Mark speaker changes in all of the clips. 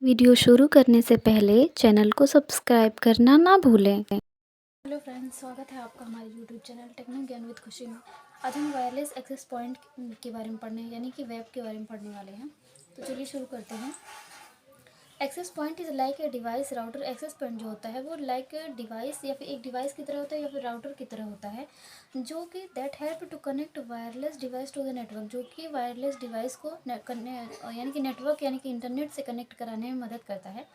Speaker 1: Video शुरू करने से पहले चैनल को सब्सक्राइब करना ना भूलें।
Speaker 2: हेलो फ्रेंड्स, स्वागत है आपका हमारे यूट्यूब चैनल टेक्नो ज्ञान विद खुशी में। आज हम वायरलेस एक्सेस पॉइंट के बारे में पढ़ने यानी कि वेब के बारे में पढ़ने वाले हैं। तो चलिए शुरू करते हैं। Access point is like a device router. Access point जो होता है वो लाइक डिवाइस या फिर एक डिवाइस की तरह होता है या फिर राउटर की तरह होता है, जो कि that help to connect wireless device to the network, जो कि वायरलेस डिवाइस को यानी कि नेटवर्क यानी कि इंटरनेट से कनेक्ट कराने में मदद करता है।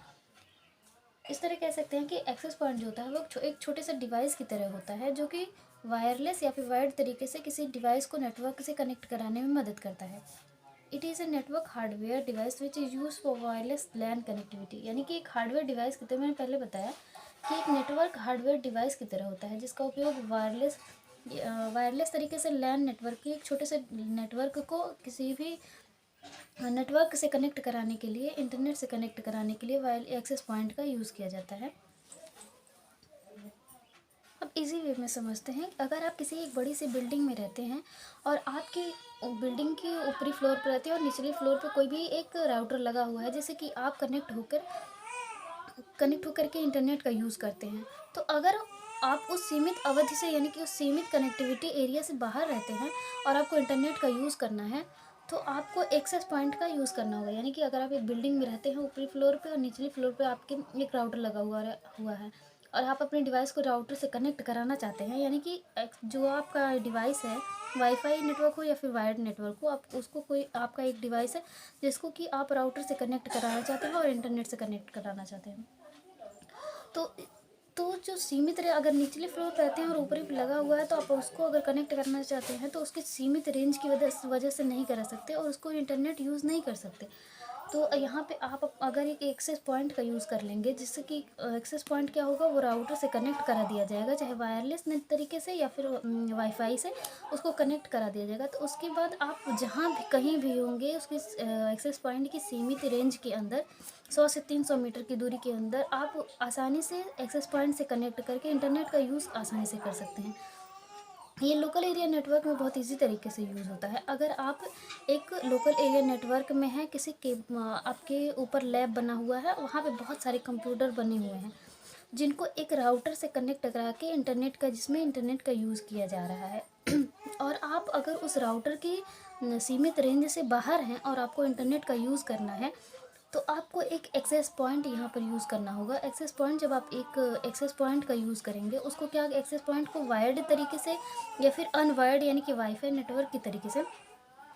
Speaker 2: इस तरह कह सकते हैं कि एक्सेस पॉइंट जो होता है वो एक छोटे से डिवाइस की तरह होता है, जो कि वायरलेस या फिर वायर्ड तरीके से किसी डिवाइस को नेटवर्क से कनेक्ट कराने में मदद करता है। It is a network hardware device which is use for wireless LAN connectivity, यानी कि एक हार्डवेयर डिवाइस की तरह मैंने पहले बताया कि एक नेटवर्क हार्डवेयर डिवाइस की तरह होता है जिसका उपयोग वायरलेस तरीके से लैन नेटवर्क के एक छोटे से नेटवर्क को किसी भी नेटवर्क से कनेक्ट कराने के लिए, इंटरनेट से कनेक्ट कराने के लिए वायर एक्सेस पॉइंट का यूज़ किया जाता है। अब इजी वे में समझते हैं। अगर आप किसी एक बड़ी सी बिल्डिंग में रहते हैं और आपकी बिल्डिंग के ऊपरी फ्लोर पर रहते हैं और निचले फ्लोर पर कोई भी एक राउटर लगा हुआ है जिससे कि आप कनेक्ट होकर के इंटरनेट का यूज़ करते हैं, तो अगर आप उस सीमित अवधि से यानी कि उस सीमित कनेक्टिविटी एरिया से बाहर रहते हैं और आपको इंटरनेट का यूज़ करना है, तो आपको एक्सेस पॉइंट का यूज़ करना होगा। यानी कि अगर आप एक बिल्डिंग में रहते हैं ऊपरी फ्लोर पे और निचली फ्लोर पे आपके एक राउटर लगा हुआ है और आप अपने डिवाइस को राउटर से कनेक्ट कराना चाहते हैं, यानी कि जो आपका डिवाइस है वाईफाई नेटवर्क हो या फिर वायर्ड नेटवर्क हो, आप उसको कोई आपका एक डिवाइस है जिसको कि आप राउटर से कनेक्ट कराना चाहते हैं और इंटरनेट से कनेक्ट कराना चाहते हैं। तो जो सीमित अगर निचले फ्लोर पे रहते हैं और ऊपर ही लगा हुआ है, तो आप उसको अगर कनेक्ट करना चाहते हैं तो उसकी सीमित रेंज की वजह से नहीं कर सकते और उसको इंटरनेट यूज़ नहीं कर सकते। तो यहाँ पे आप अगर एक एक्सेस पॉइंट का यूज़ कर लेंगे, जिससे कि एक्सेस पॉइंट क्या होगा, वो राउटर से कनेक्ट करा दिया जाएगा, चाहे वायरलेस तरीके से या फिर वाईफाई से उसको कनेक्ट करा दिया जाएगा। तो उसके बाद आप जहाँ भी कहीं भी होंगे उसकी एक्सेस पॉइंट की सीमित रेंज के अंदर 100 से 300 मीटर की दूरी के अंदर आप आसानी से एक्सेस पॉइंट से कनेक्ट करके इंटरनेट का यूज़ आसानी से कर सकते हैं। ये लोकल एरिया नेटवर्क में बहुत इजी तरीके से यूज़ होता है। अगर आप एक लोकल एरिया नेटवर्क में हैं, किसी के आपके ऊपर लैब बना हुआ है, वहाँ पे बहुत सारे कंप्यूटर बने हुए हैं जिनको एक राउटर से कनेक्ट करा के जिसमें इंटरनेट का यूज़ किया जा रहा है और आप अगर उस राउटर की सीमित रेंज से बाहर हैं और आपको इंटरनेट का यूज़ करना है, तो आपको एक एक्सेस पॉइंट यहाँ पर यूज़ करना होगा। एक्सेस पॉइंट जब आप एक एक्सेस पॉइंट का यूज़ करेंगे, उसको क्या एक्सेस पॉइंट को वायर्ड तरीके से या फिर अनवायर्ड यानी कि वाईफाई नेटवर्क की तरीके से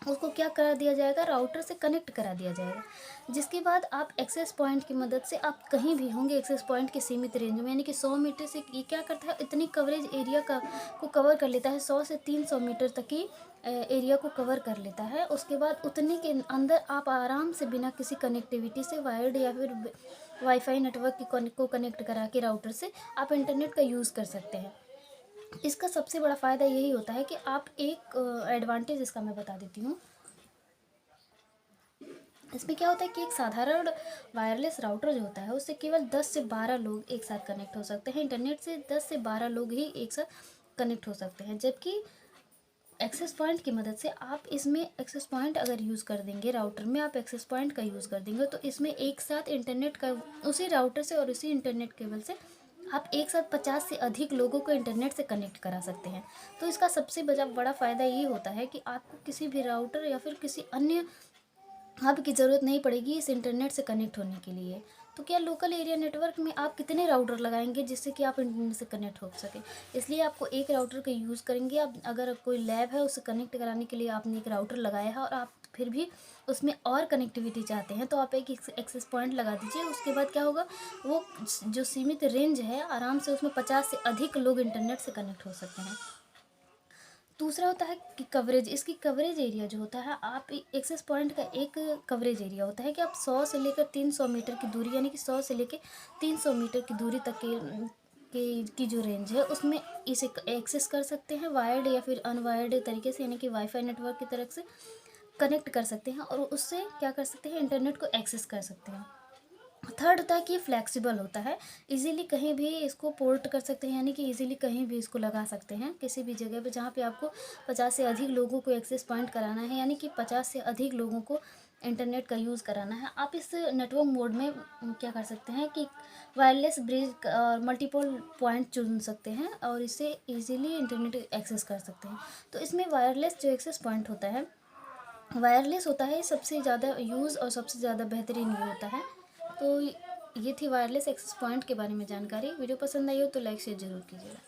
Speaker 2: उसको क्या करा दिया जाएगा, राउटर से कनेक्ट करा दिया जाएगा। जिसके बाद आप एक्सेस पॉइंट की मदद से आप कहीं भी होंगे एक्सेस पॉइंट की सीमित रेंज में, यानी कि 100 मीटर से ये क्या करता है, इतनी कवरेज एरिया को कवर कर लेता है, 100 से 300 मीटर तक की एरिया को कवर कर लेता है। उसके बाद उतने के अंदर आप आराम से बिना किसी कनेक्टिविटी से वायर्ड या फिर वाईफाई नेटवर्क को कनेक्ट करा के राउटर से आप इंटरनेट का यूज़ कर सकते हैं। इसका सबसे बड़ा फ़ायदा यही होता है कि आप एक एडवांटेज इसका मैं बता देती हूँ। इसमें क्या होता है कि एक साधारण वायरलेस राउटर जो होता है उससे केवल 10 से 12 लोग एक साथ कनेक्ट हो सकते हैं। इंटरनेट से 10 से 12 लोग ही एक साथ कनेक्ट हो सकते हैं, जबकि एक्सेस पॉइंट की मदद से आप इसमें एक्सेस पॉइंट अगर यूज़ कर देंगे, राउटर में आप एक्सेस पॉइंट का यूज़ कर देंगे, तो इसमें एक साथ इंटरनेट का उसी राउटर से और उसी इंटरनेट केबल से आप एक साथ 50 से अधिक लोगों को इंटरनेट से कनेक्ट करा सकते हैं। तो इसका सबसे बड़ा फ़ायदा ये होता है कि आपको किसी भी राउटर या फिर किसी अन्य हब की ज़रूरत नहीं पड़ेगी इस इंटरनेट से कनेक्ट होने के लिए। तो क्या लोकल एरिया नेटवर्क में आप कितने राउटर लगाएंगे जिससे कि आप इंटरनेट से कनेक्ट हो सके, इसलिए आपको एक राउटर का यूज़ करेंगे। आप अगर कोई लैब है उसे कनेक्ट कराने के लिए आपने एक राउटर लगाया है और आप फिर भी उसमें और कनेक्टिविटी चाहते हैं, तो आप एक एक्सेस पॉइंट लगा दीजिए। उसके बाद क्या होगा, वो जो सीमित रेंज है आराम से उसमें 50 से अधिक लोग इंटरनेट से कनेक्ट हो सकते हैं। दूसरा होता है कि कवरेज। इसकी कवरेज एरिया जो होता है, आप एक्सेस पॉइंट का एक कवरेज एरिया होता है कि आप 100 से लेकर 300 मीटर की दूरी, यानी कि 100 से लेकर 300 मीटर की दूरी तक की जो रेंज है उसमें इसे एक्सेस कर सकते हैं वायर्ड या फिर अनवायर्ड तरीके से, यानी कि वाईफाई नेटवर्क की तरफ से कनेक्ट कर सकते हैं और उससे क्या कर सकते हैं, इंटरनेट को एक्सेस कर सकते हैं। थर्ड होता है कि फ्लेक्सिबल होता है, इजीली कहीं भी इसको पोर्ट कर सकते हैं, यानी कि इजीली कहीं भी इसको लगा सकते हैं किसी भी जगह पे जहाँ पे आपको 50 से अधिक लोगों को एक्सेस पॉइंट कराना है, यानी कि 50 से अधिक लोगों को इंटरनेट का यूज़ कराना है, आप इस नेटवर्क मोड में क्या कर सकते हैं कि वायरलेस ब्रिज और मल्टीपल पॉइंट चुन सकते हैं और इससे इजीली इंटरनेट एक्सेस कर सकते हैं। तो इसमें वायरलेस जो एक्सेस पॉइंट होता है, वायरलेस होता है, सबसे ज़्यादा यूज़ और सबसे ज़्यादा बेहतरीन ये होता है। तो ये थी वायरलेस एक्सेस पॉइंट के बारे में जानकारी। वीडियो पसंद आई हो तो लाइक शेयर ज़रूर कीजिएगा।